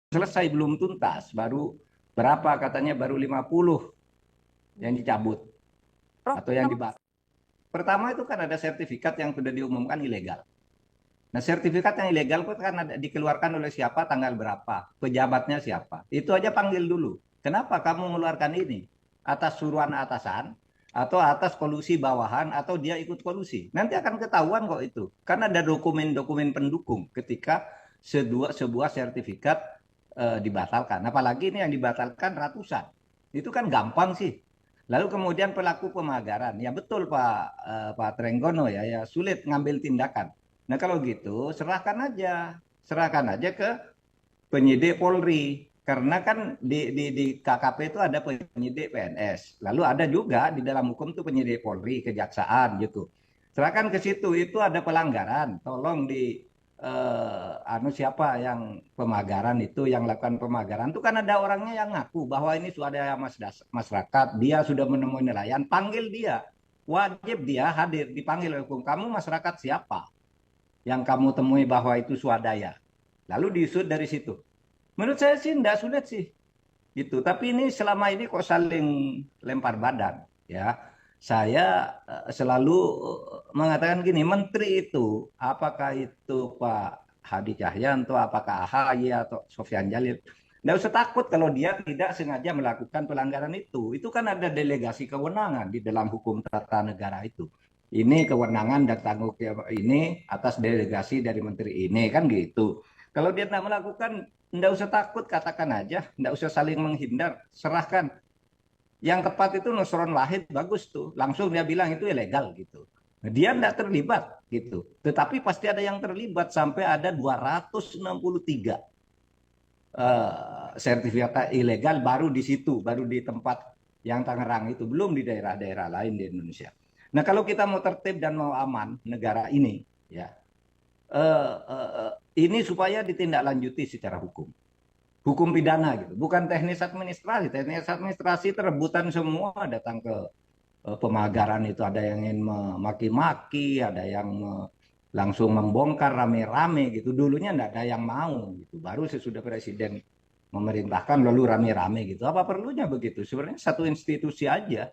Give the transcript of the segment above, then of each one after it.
selesai belum tuntas, baru berapa katanya baru 50 yang dicabut Prof, atau yang dibatal. Pertama itu kan ada sertifikat yang sudah diumumkan ilegal. Nah, sertifikat yang ilegal itu kan dikeluarkan oleh siapa, tanggal berapa, pejabatnya siapa. Itu aja panggil dulu. Kenapa kamu mengeluarkan ini? Atas suruhan atasan, atau atas kolusi bawahan, atau dia ikut kolusi. Nanti akan ketahuan kok itu. Karena ada dokumen-dokumen pendukung ketika sebuah sertifikat dibatalkan. Apalagi ini yang dibatalkan ratusan. Itu kan gampang sih. Lalu kemudian pelaku pemagaran, ya betul Pak Trenggono ya sulit ngambil tindakan. Nah kalau gitu serahkan aja ke penyidik Polri. Karena kan di KKP itu ada penyidik PNS. Lalu ada juga di dalam hukum itu penyidik Polri, kejaksaan gitu. Serahkan ke situ, itu ada pelanggaran. Tolong siapa yang pemagaran itu, yang lakukan pemagaran itu kan ada orangnya yang ngaku bahwa ini sudah masyarakat, dia sudah menemui nelayan, panggil dia. Wajib dia hadir, dipanggil oleh hukum. Kamu masyarakat siapa yang kamu temui bahwa itu swadaya? Lalu diusut dari situ. Menurut saya sih tidak sulit sih gitu. Tapi ini selama ini kok saling lempar badan ya. Saya selalu mengatakan gini, menteri itu apakah itu Pak Hadi Cahyanto, apakah AHY atau Sofyan Jalil, tidak usah takut kalau dia tidak sengaja melakukan pelanggaran itu. Itu kan ada delegasi kewenangan di dalam hukum tata negara itu. Ini kewenangan dan tanggung jawab ini atas delegasi dari menteri ini kan gitu. Kalau dia tidak melakukan, tidak usah takut, katakan aja, tidak usah saling menghindar, serahkan. Yang tepat itu Nusron Wahid, bagus tuh, langsung dia bilang itu ilegal gitu. Dia tidak terlibat gitu, tetapi pasti ada yang terlibat sampai ada 263 sertifikat ilegal baru di situ, baru di tempat yang Tangerang itu, belum di daerah-daerah lain di Indonesia. Nah kalau kita mau tertib dan mau aman negara ini, ya ini supaya ditindaklanjuti secara hukum pidana gitu, bukan teknis administrasi. Teknis administrasi terebutan semua datang ke pemagaran itu, ada yang ingin memaki-maki, ada yang langsung membongkar rame-rame gitu. Dulunya enggak ada yang mau gitu, baru sesudah presiden memerintahkan lalu rame-rame gitu. Apa perlunya begitu? Sebenarnya satu institusi aja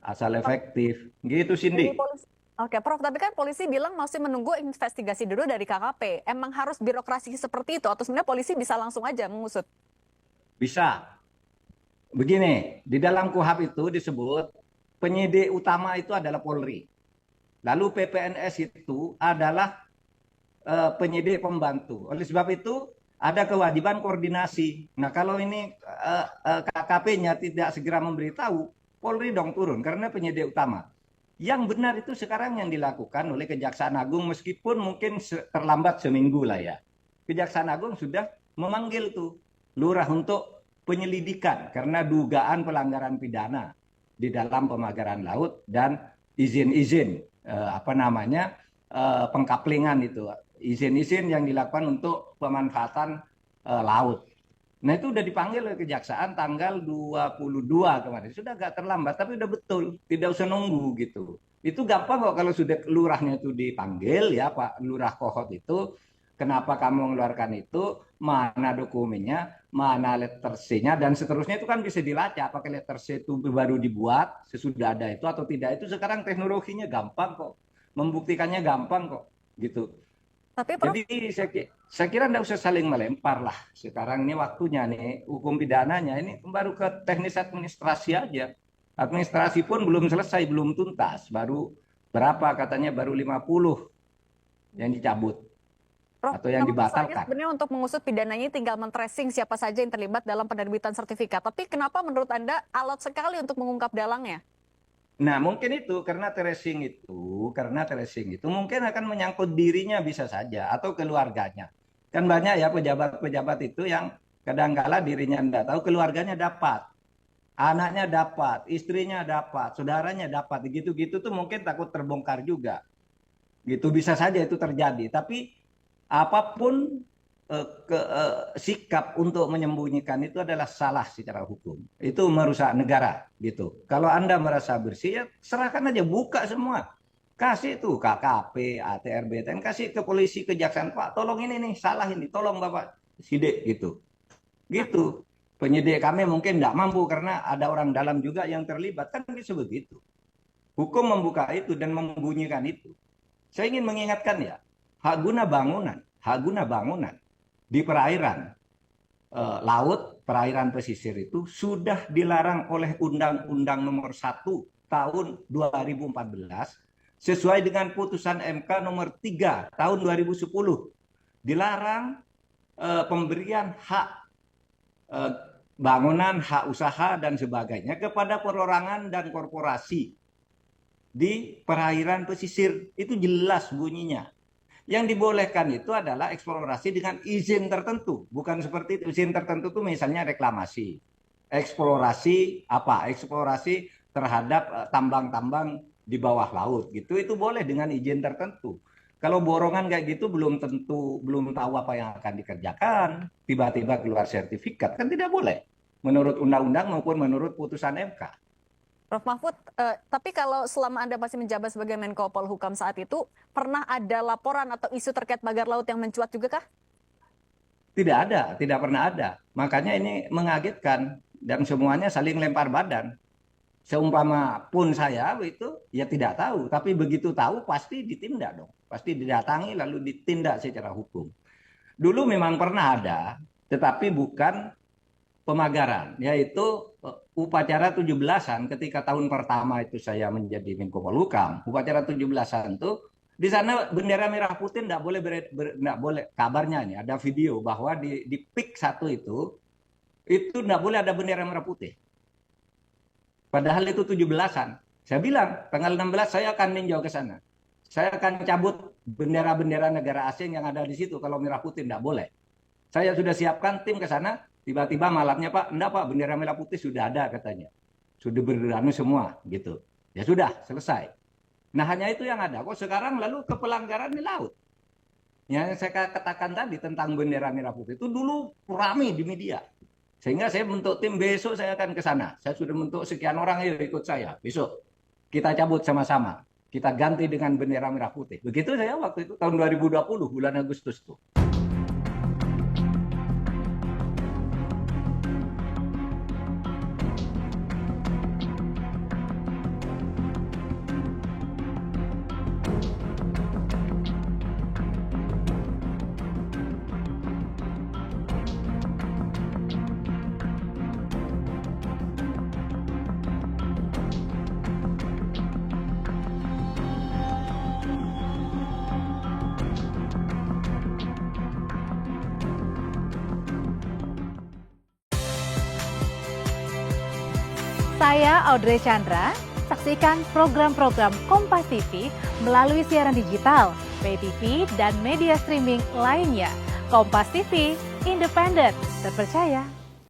asal efektif gitu, Cindy. dari polisi. Oke, Prof, tapi kan polisi bilang masih menunggu investigasi dulu dari KKP. Emang harus birokrasi seperti itu atau sebenarnya polisi bisa langsung aja mengusut? Bisa begini, di dalam KUHP itu disebut penyidik utama itu adalah Polri. Lalu PPNS itu adalah penyidik pembantu. Oleh sebab itu ada kewajiban koordinasi. Nah kalau ini KKP-nya tidak segera memberitahu, Polri dong turun karena penyidik utama. Yang benar itu sekarang yang dilakukan oleh Kejaksaan Agung, meskipun mungkin terlambat seminggu lah ya. Kejaksaan Agung sudah memanggil tuh lurah untuk penyelidikan karena dugaan pelanggaran pidana di dalam pemagaran laut dan izin-izin pengkaplingan itu, izin-izin yang dilakukan untuk pemanfaatan laut. Nah itu udah dipanggil oleh kejaksaan tanggal 22 kemarin. Sudah agak terlambat, tapi udah betul. Tidak usah nunggu gitu. Itu gampang kok kalau sudah lurahnya itu dipanggil ya Pak Lurah Kohot itu. Kenapa kamu mengeluarkan itu, mana dokumennya, mana letter C-nya, dan seterusnya itu kan bisa dilacak. Apakah letter C itu baru dibuat, sesudah ada itu atau tidak. Itu sekarang teknologinya gampang kok. Membuktikannya gampang kok. Gitu. Tapi Prof, Jadi saya kira tidak usah saling melempar lah. Sekarang ini waktunya nih hukum pidananya ini baru ke teknis administrasi aja. Administrasi pun belum selesai, belum tuntas. Baru berapa katanya baru 50 yang dicabut Prof, atau yang memang usahanya dibatalkan. sebenarnya untuk mengusut pidananya tinggal men-tracing siapa saja yang terlibat dalam penerbitan sertifikat. Tapi kenapa menurut Anda alot sekali untuk mengungkap dalangnya? Nah, mungkin itu karena tracing itu mungkin akan menyangkut dirinya bisa saja atau keluarganya. Kan banyak ya pejabat-pejabat itu yang kadang-kala dirinya tidak tahu, keluarganya dapat, anaknya dapat, istrinya dapat, saudaranya dapat, gitu-gitu tuh mungkin takut terbongkar juga. Gitu bisa saja itu terjadi. Tapi apapun sikap untuk menyembunyikan itu adalah salah secara hukum. Itu merusak negara gitu. Kalau Anda merasa bersih ya serahkan aja, buka semua. Kasih tuh KKP, ATR, BTN, kasih ke polisi, kejaksaan, Pak, tolong ini nih, salah ini, tolong Bapak sidik gitu. Gitu. Penyidik kami mungkin tidak mampu karena ada orang dalam juga yang terlibat, kan bisa begitu. Hukum membuka itu dan membunyikan itu. Saya ingin mengingatkan ya, hak guna bangunan di perairan laut, perairan pesisir itu sudah dilarang oleh Undang-Undang Nomor 1 Tahun 2014 sesuai dengan putusan MK Nomor 3 Tahun 2010. Dilarang pemberian hak bangunan, hak usaha dan sebagainya kepada perorangan dan korporasi di perairan pesisir. Itu jelas bunyinya. Yang dibolehkan itu adalah eksplorasi dengan izin tertentu, bukan seperti itu. Izin tertentu itu misalnya reklamasi, eksplorasi apa? Eksplorasi terhadap tambang-tambang di bawah laut gitu. Itu boleh dengan izin tertentu. Kalau borongan kayak gitu belum tahu apa yang akan dikerjakan, tiba-tiba keluar sertifikat, kan tidak boleh menurut undang-undang maupun menurut putusan MK. Prof. Mahfud, tapi kalau selama Anda masih menjabat sebagai Menko Polhukam saat itu, pernah ada laporan atau isu terkait pagar laut yang mencuat juga kah? Tidak ada, tidak pernah ada. Makanya ini mengagetkan dan semuanya saling lempar badan. Seumpama pun saya itu ya tidak tahu, tapi begitu tahu pasti ditindak dong. Pasti didatangi lalu ditindak secara hukum. Dulu memang pernah ada, tetapi bukan pemagaran, yaitu upacara 17-an ketika tahun pertama itu saya menjadi Menko Polhukam. Upacara 17-an itu di sana bendera merah putih tidak boleh, kabarnya ini ada video bahwa di PIK 1 itu tidak boleh ada bendera merah putih. Padahal itu 17-an. Saya bilang tanggal 16 saya akan ninjau ke sana. Saya akan cabut bendera-bendera negara asing yang ada di situ kalau merah putih tidak boleh. Saya sudah siapkan tim ke sana. Tiba-tiba malamnya Pak, enggak Pak, bendera merah putih sudah ada katanya. Sudah beranu semua gitu. Ya sudah, selesai. Nah hanya itu yang ada. Kok sekarang lalu ke pelanggaran di laut. Yang saya katakan tadi tentang bendera merah putih itu dulu ramai di media. Sehingga saya bentuk tim, besok saya akan ke sana. Saya sudah bentuk sekian orang, ayo ikut saya. Besok kita cabut sama-sama. Kita ganti dengan bendera merah putih. Begitu saya waktu itu tahun 2020 bulan Agustus tuh. Saya Audrey Chandra, saksikan program-program Kompas TV melalui siaran digital, pay TV, dan media streaming lainnya. Kompas TV, independen, terpercaya.